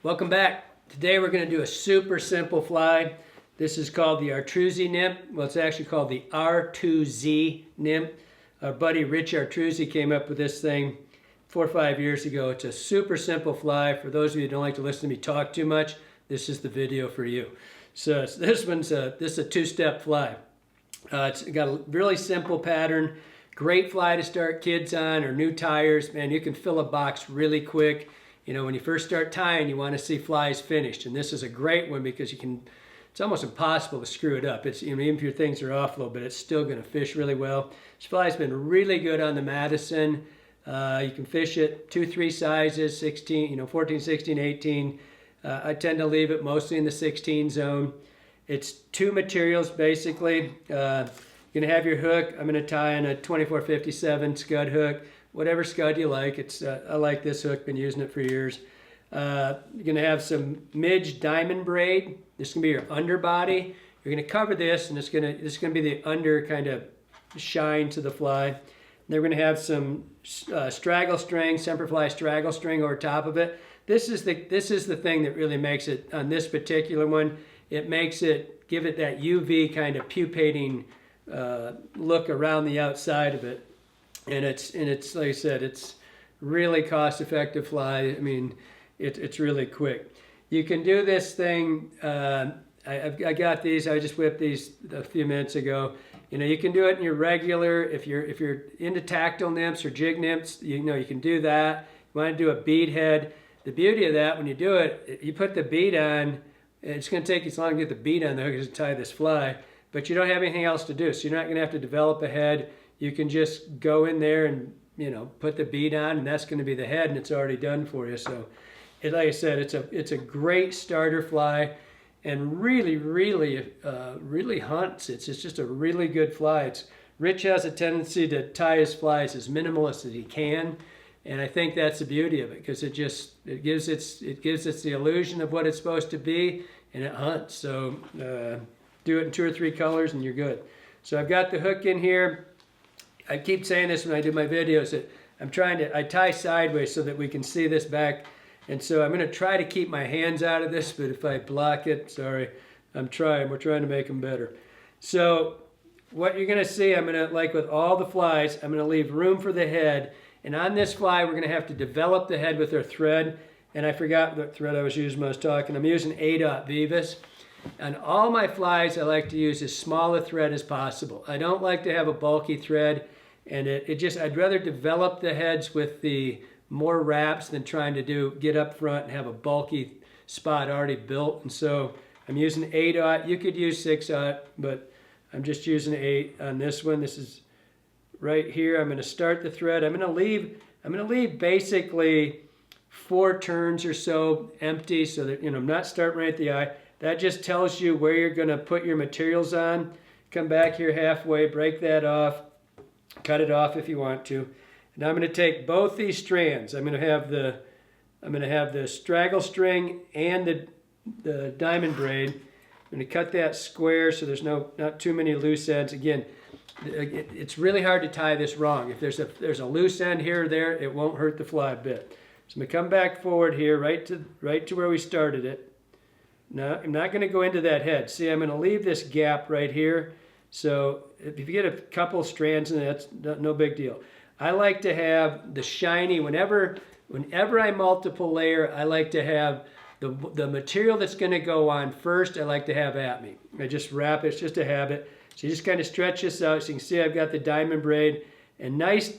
Welcome back. Today we're going to do a super simple fly. This is called the R2Z nymph. Well, it's actually called the R2Z nymph. Our buddy Rich Artusy came up with this thing 4 or 5 years ago. It's a super simple fly. For those of you who don't like to listen to me talk too much, this is the video for you. So this is a two-step fly. It's got a really simple pattern. Great fly to start kids on or new tires. Man, you can fill a box really quick. You know, when you first start tying, you want to see flies finished. And this is a great one because it's almost impossible to screw it up. Even if your things are off a little bit, it's still going to fish really well. This fly's been really good on the Madison. You can fish it 2-3 sizes, 16, 14, 16, 18. I tend to leave it mostly in the 16 zone. It's 2 materials basically. You're gonna have your hook. I'm gonna tie in a 2457 scud hook, whatever scud you like. I like this hook, been using it for years. You're gonna have some midge diamond braid. This is gonna be your underbody. You're gonna cover this, and this is gonna be the under kind of shine to the fly. And then we're gonna have some straggle string, Semperfli straggle string over top of it. This is the thing that really makes it, on this particular one, it makes it, give it that UV kind of pupating look around the outside of it. And it's like I said, it's really cost-effective fly. I mean, it's really quick. You can do this thing, I got these, I just whipped these a few minutes ago. You know, you can do it in your regular, if you're into tactile nymphs or jig nymphs, you can do that. You want to do a bead head. The beauty of that, when you do it, you put the bead on, it's going to take you as long to get the bead on the hook as to tie this fly, but you don't have anything else to do. So you're not going to have to develop a head. You can just go in there and, put the bead on, and that's going to be the head, and it's already done for you. So, like I said, it's a great starter fly, and really hunts. It's just a really good fly. Rich has a tendency to tie his flies as minimalist as he can. And I think that's the beauty of it, because it gives it the illusion of what it's supposed to be, and it hunts. So do it in 2 or 3 colors and you're good. So I've got the hook in here. I keep saying this when I do my videos, that I tie sideways so that we can see this back. And so I'm going to try to keep my hands out of this, but if I block it, sorry, we're trying to make them better. So what you're going to see, like with all the flies, I'm going to leave room for the head. And on this fly, we're going to have to develop the head with our thread. And I forgot what thread I was using when I was talking. I'm using A. Vivas. On all my flies, I like to use as small a thread as possible. I don't like to have a bulky thread. And I'd rather develop the heads with the more wraps than trying to get up front and have a bulky spot already built. And so I'm using A. You could use 6, but I'm just using 8 on this one. This is right here. I'm going to start the thread. I'm going to leave basically 4 turns or so empty, so that I'm not starting right at the eye. That just tells you where you're going to put your materials on. Come back here halfway, break that off, cut it off if you want to. And I'm going to take both these strands. I'm going to have the straggle string and the diamond braid. I'm going to cut that square so there's not too many loose ends. Again, it's really hard to tie this wrong. If there's a loose end here or there, it won't hurt the fly a bit. So I'm going to come back forward here, right to where we started it. Now, I'm not going to go into that head. See, I'm going to leave this gap right here. So if you get a couple strands in it, that's no big deal. I like to have the shiny, whenever I multiple layer, I like to have the material that's going to go on first, I like to have at me. I just wrap it, it's just a habit. So you just kind of stretch this out. So you can see I've got the diamond braid and nice,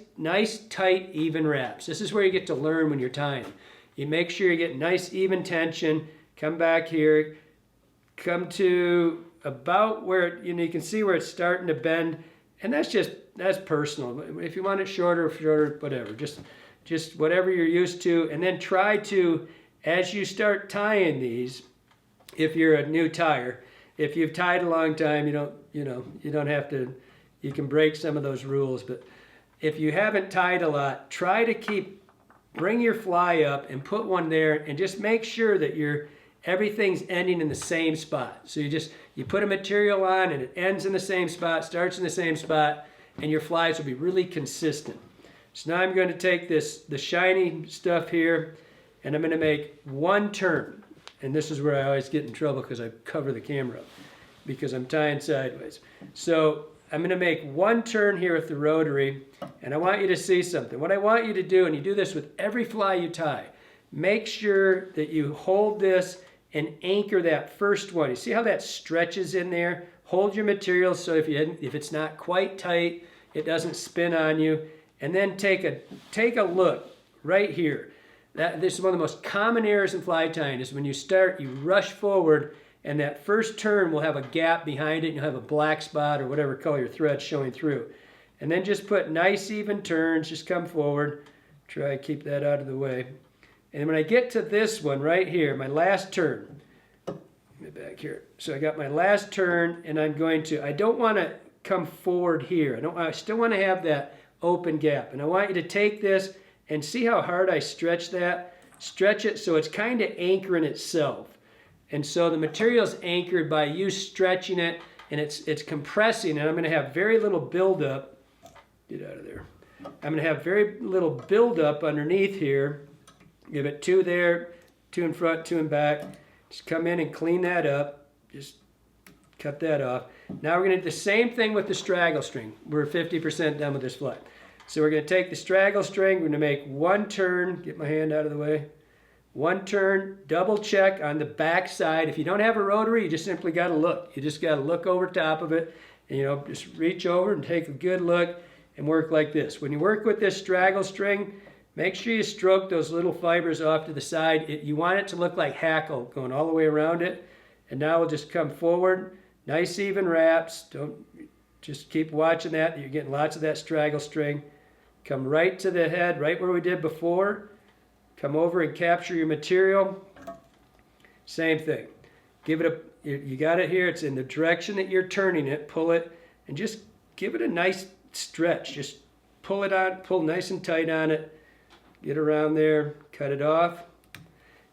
tight, even wraps. This is where you get to learn when you're tying. You make sure you get nice, even tension. Come back here. Come to about where, you can see where it's starting to bend. And that's personal. If you want it shorter, whatever. Just whatever you're used to. And then try to, as you start tying these, if you're a new tyer, if you've tied a long time, you don't have to, you can break some of those rules. But if you haven't tied a lot, try to bring your fly up and put one there and just make sure that everything's ending in the same spot. So you put a material on and it ends in the same spot, starts in the same spot, and your flies will be really consistent. So now I'm going to take the shiny stuff here, and I'm going to make one turn. And this is where I always get in trouble because I cover the camera up because I'm tying sideways. So I'm going to make one turn here with the rotary, and I want you to see something. What I want you to do, and you do this with every fly you tie, make sure that you hold this and anchor that first one. You see how that stretches in there? Hold your material so if it's not quite tight, it doesn't spin on you. And then take a look right here. This is one of the most common errors in fly tying is when you start, you rush forward, and that first turn will have a gap behind it, and you'll have a black spot or whatever color your thread's showing through. And then just put nice even turns, just come forward. Try to keep that out of the way. And when I get to this one right here, my last turn, let me back here. So I got my last turn, and I don't want to come forward here. I still want to have that open gap. And I want you to take this and see how hard I stretch that. Stretch it so it's kind of anchoring itself. And so the material's anchored by you stretching it, and it's compressing, and I'm going to have very little buildup. Get out of there. I'm going to have very little buildup underneath here. Give it 2 there, 2 in front, 2 in back. Just come in and clean that up. Just cut that off. Now we're going to do the same thing with the straggle string. We're 50% done with this fly. So we're going to take the straggle string, we're going to make one turn, get my hand out of the way, one turn, double check on the back side. If you don't have a rotary, you just simply got to look. You just got to look over top of it, and just reach over and take a good look and work like this. When you work with this straggle string, make sure you stroke those little fibers off to the side. You want it to look like hackle going all the way around it. And now we'll just come forward, nice even wraps. Just keep watching that. You're getting lots of that straggle string. Come right to the head, right where we did before. Come over and capture your material. Same thing. You got it here. It's in the direction that you're turning it. Pull it and just give it a nice stretch. Just pull it on, pull nice and tight on it. Get around there, cut it off.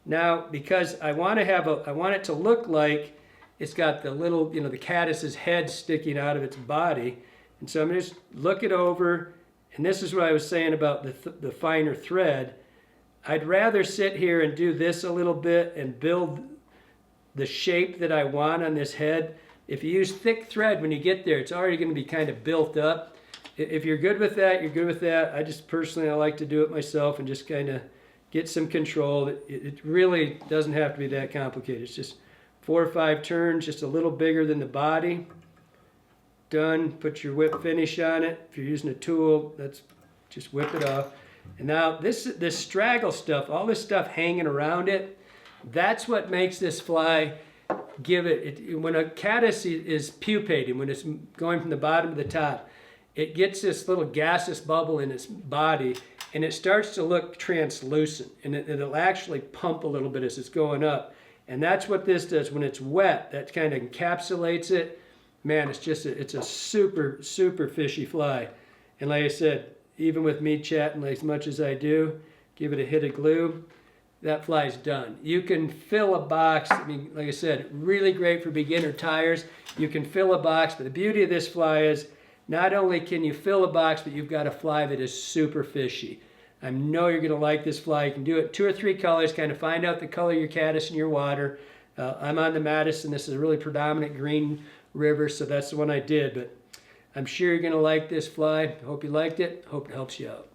Now, because I want it to look like it's got the little, the caddis's head sticking out of its body. And so I'm going to just look it over. And this is what I was saying about the finer thread. I'd rather sit here and do this a little bit and build the shape that I want on this head. If you use thick thread when you get there, it's already going to be kind of built up. If you're good with that, you're good with that. I like to do it myself and just kind of get some control. It really doesn't have to be that complicated. It's just 4 or 5 turns, just a little bigger than the body. Done. Put your whip finish on it. If you're using a tool, just whip it off. And now this straggle stuff, all this stuff hanging around it, that's what makes this fly when a caddis is pupating, when it's going from the bottom to the top, it gets this little gaseous bubble in its body, and it starts to look translucent, and it'll actually pump a little bit as it's going up. And that's what this does. When it's wet, that kind of encapsulates it. Man, it's a super, super fishy fly. And like I said, even with me chatting as much as I do, give it a hit of glue, that fly's done. You can fill a box. I mean, like I said, really great for beginner tires. You can fill a box, but the beauty of this fly is not only can you fill a box, but you've got a fly that is super fishy. I know you're going to like this fly. You can do it 2 or 3 colors, kind of find out the color of your caddis in your water. I'm on the Madison. This is a really predominant green river, so that's the one I did. But I'm sure you're going to like this fly. I hope you liked it. Hope it helps you out.